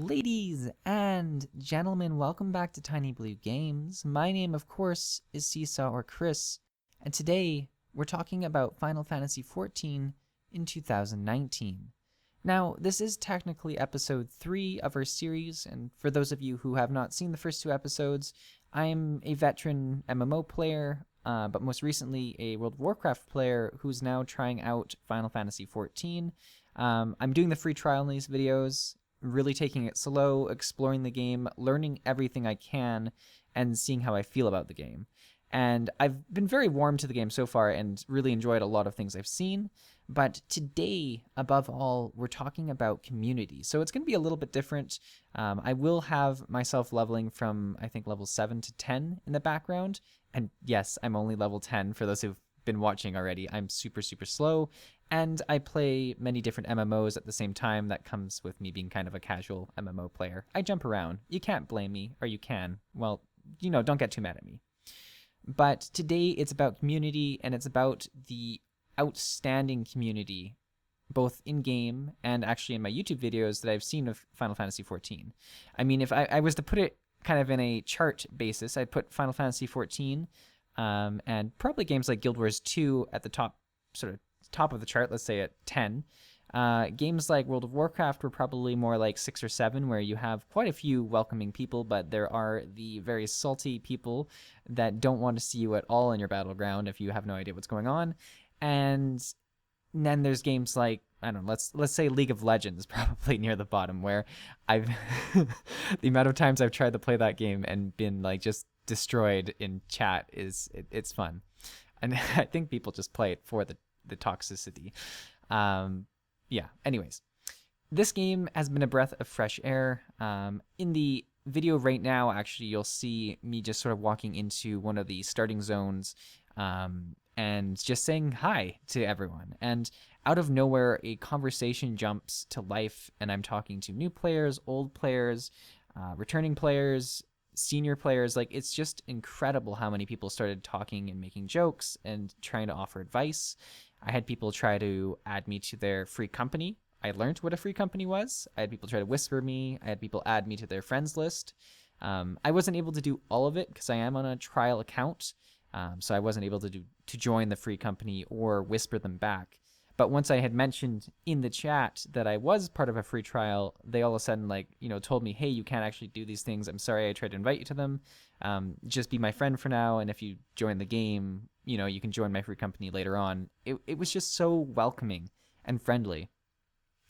Ladies and gentlemen, welcome back to Tiny Blue Games. My name, of course, is Seesaw or Chris, and today we're talking about Final Fantasy XIV in 2019. Now, this is technically episode 3 of our series, and for those of you who have not seen the first 2 episodes, I'm a veteran MMO player, but most recently a World of Warcraft player who's now trying out Final Fantasy XIV. I'm doing the free trial in these videos, really taking it slow, exploring the game, learning everything I can, and seeing how I feel about the game. And I've been very warm to the game so far and really enjoyed a lot of things I've seen. But today, above all, we're talking about community. So it's going to be a little bit different. I will have myself leveling from, I think, level 7 to 10 in the background. And yes, I'm only level 10 for those who've been watching already. I'm super slow, and I play many different MMOs at the same time. That comes with me being kind of a casual MMO player. I jump around. You can't blame me, or you can. Well, don't get too mad at me. But today it's about community, and it's about the outstanding community, both in-game and actually in my YouTube videos that I've seen of Final Fantasy XIV. I mean, if I was to put it kind of in a chart basis, I'd put Final Fantasy XIV and probably games like Guild Wars 2 at the top of the chart, let's say at 10. Games like World of Warcraft were probably more like 6 or 7, where you have quite a few welcoming people, but there are the very salty people that don't want to see you at all in your battleground if you have no idea what's going on. And then there's games like, I don't know, let's say League of Legends, probably near the bottom, where I've the amount of times I've tried to play that game and been like just destroyed in chat it's fun. And I think people just play it for the toxicity. Anyways, this game has been a breath of fresh air. In the video right now, actually, you'll see me just sort of walking into one of the starting zones and just saying hi to everyone. And out of nowhere, a conversation jumps to life, and I'm talking to new players, old players, returning players, senior players. Like, it's just incredible how many people started talking and making jokes and trying to offer advice. I had people try to add me to their free company. I learned what a free company was. I had people try to whisper me. I had people add me to their friends list. I wasn't able to do all of it because I am on a trial account, so I wasn't able to join the free company or whisper them back. But once I had mentioned in the chat that I was part of a free trial, they all of a sudden told me, hey, you can't actually do these things. I'm sorry, I tried to invite you to them. Just be my friend for now, and if you join the game, you can join my free company later on. It was just so welcoming and friendly.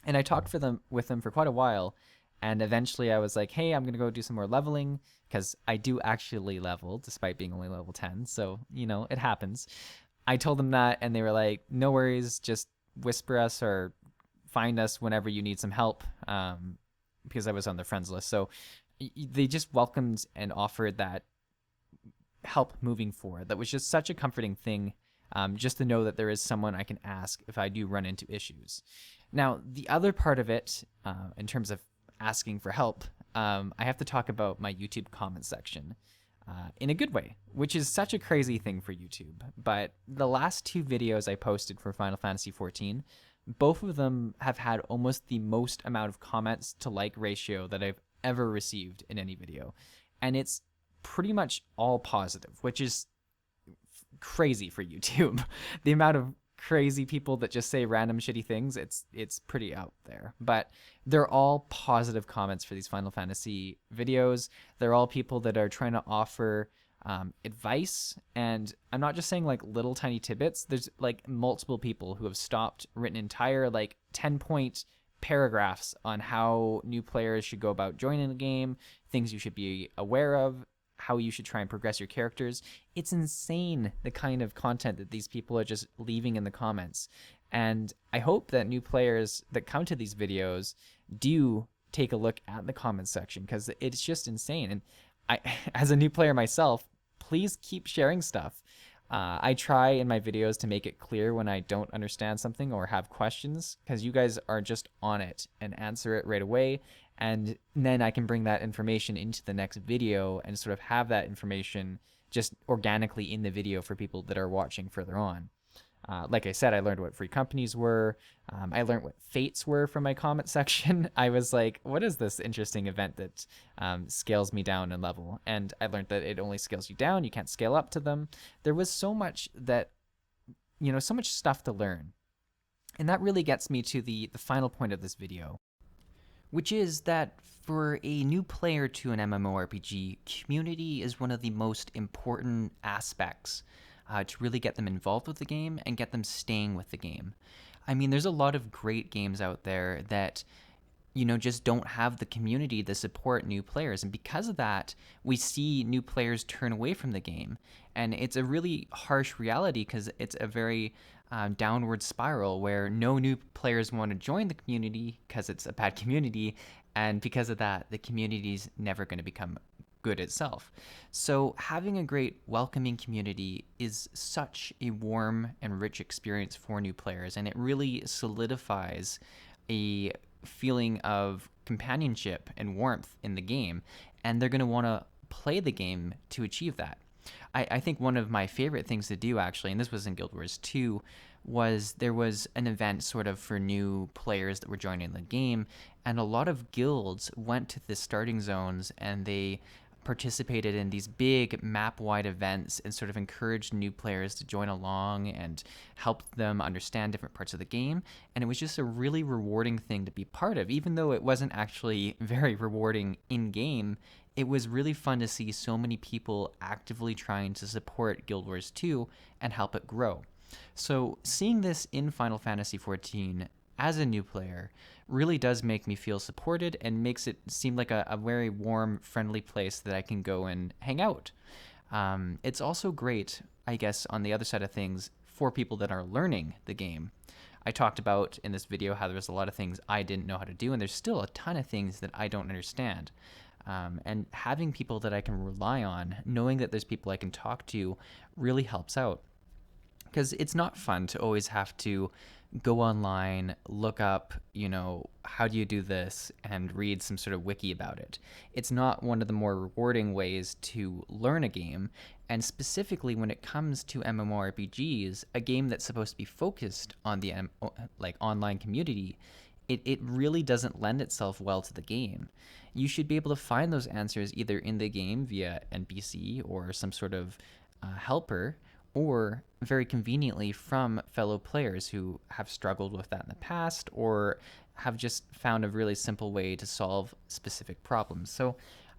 And I talked with them for quite a while, and eventually I was like, hey, I'm going to go do some more leveling, because I do actually level, despite being only level 10, so, it happens. I told them that, and they were like, no worries, just whisper us or find us whenever you need some help, because I was on their friends list. So they just welcomed and offered that help moving forward. That was just such a comforting thing, just to know that there is someone I can ask if I do run into issues. Now, the other part of it, in terms of asking for help, I have to talk about my YouTube comment section. In a good way, which is such a crazy thing for YouTube. But the last 2 videos I posted for Final Fantasy XIV, both of them have had almost the most amount of comments to like ratio that I've ever received in any video. And it's pretty much all positive, which is crazy for YouTube. The amount of crazy people that just say random shitty things, it's pretty out there. But they're all positive comments for these Final Fantasy videos. They're all people that are trying to offer advice, and I'm not just saying like little tiny tidbits. There's like multiple people who have stopped, written entire 10-point paragraphs on how new players should go about joining the game, things you should be aware of, how you should try and progress your characters. It's insane, the kind of content that these people are just leaving in the comments. And I hope that new players that come to these videos do take a look at the comments section, because it's just insane. And I, as a new player myself, please keep sharing stuff. I try in my videos to make it clear when I don't understand something or have questions, because you guys are just on it and answer it right away. And then I can bring that information into the next video and sort of have that information just organically in the video for people that are watching further on. Like I said, I learned what free companies were. I learned what fates were from my comment section. I was like, what is this interesting event that scales me down in level? And I learned that it only scales you down. You can't scale up to them. There was so much that, so much stuff to learn. And that really gets me to the final point of this video, which is that for a new player to an MMORPG, community is one of the most important aspects to really get them involved with the game and get them staying with the game. I mean, there's a lot of great games out there that, just don't have the community to support new players. And because of that, we see new players turn away from the game. And it's a really harsh reality because it's a very downward spiral where no new players want to join the community because it's a bad community. And because of that, the community's never going to become good itself. So having a great welcoming community is such a warm and rich experience for new players, and it really solidifies a feeling of companionship and warmth in the game, and they're going to want to play the game to achieve that. I think one of my favorite things to do, actually, and this was in Guild Wars 2, was there was an event sort of for new players that were joining the game, and a lot of guilds went to the starting zones and they participated in these big map-wide events and sort of encouraged new players to join along and help them understand different parts of the game. And it was just a really rewarding thing to be part of. Even though it wasn't actually very rewarding in-game, it was really fun to see so many people actively trying to support Guild Wars 2 and help it grow. So seeing this in Final Fantasy XIV as a new player really does make me feel supported and makes it seem like a very warm, friendly place that I can go and hang out. It's also great, I guess, on the other side of things, for people that are learning the game. I talked about in this video how there's a lot of things I didn't know how to do, and there's still a ton of things that I don't understand. And having people that I can rely on, knowing that there's people I can talk to, really helps out. Because it's not fun to always have to go online, look up, how do you do this, and read some sort of wiki about it. It's not one of the more rewarding ways to learn a game, and specifically when it comes to MMORPGs, a game that's supposed to be focused on the online community, it really doesn't lend itself well to the game. You should be able to find those answers either in the game via NPC or some sort of helper, or very conveniently from fellow players who have struggled with that in the past or have just found a really simple way to solve specific problems. So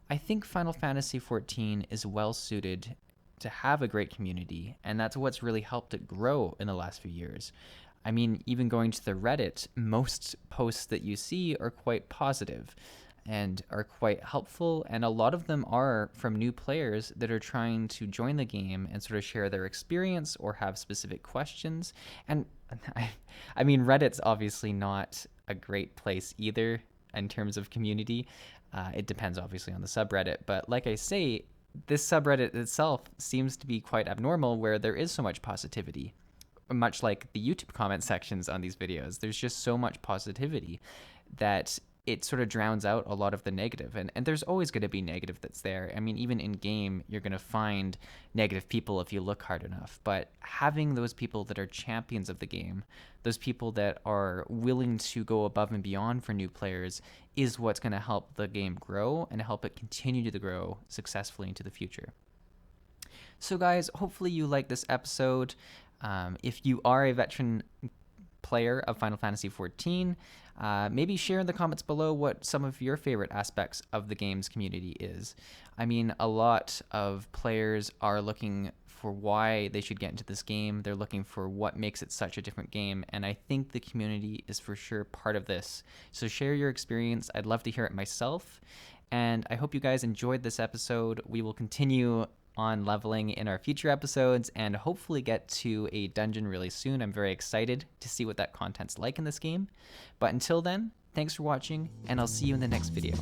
I think Final Fantasy XIV is well suited to have a great community, and that's what's really helped it grow in the last few years. I mean, even going to the Reddit, most posts that you see are quite positive and are quite helpful, and a lot of them are from new players that are trying to join the game and sort of share their experience or have specific questions. And I mean, Reddit's obviously not a great place either in terms of community. It depends obviously on the subreddit, but like I say, this subreddit itself seems to be quite abnormal, where there is so much positivity. Much like the YouTube comment sections on these videos, there's just so much positivity that it sort of drowns out a lot of the negative. And there's always going to be negative that's there. I mean, even in game, you're going to find negative people if you look hard enough. But having those people that are champions of the game, those people that are willing to go above and beyond for new players, is what's going to help the game grow and help it continue to grow successfully into the future. So guys, hopefully you like this episode. If you are a veteran player of Final Fantasy XIV, maybe share in the comments below what some of your favorite aspects of the game's community is. I mean, a lot of players are looking for why they should get into this game. They're looking for what makes it such a different game, and I think the community is for sure part of this. So share your experience. I'd love to hear it myself, and I hope you guys enjoyed this episode. We will continue on leveling in our future episodes and hopefully get to a dungeon really soon. I'm very excited to see what that content's like in this game. But until then, thanks for watching, and I'll see you in the next video.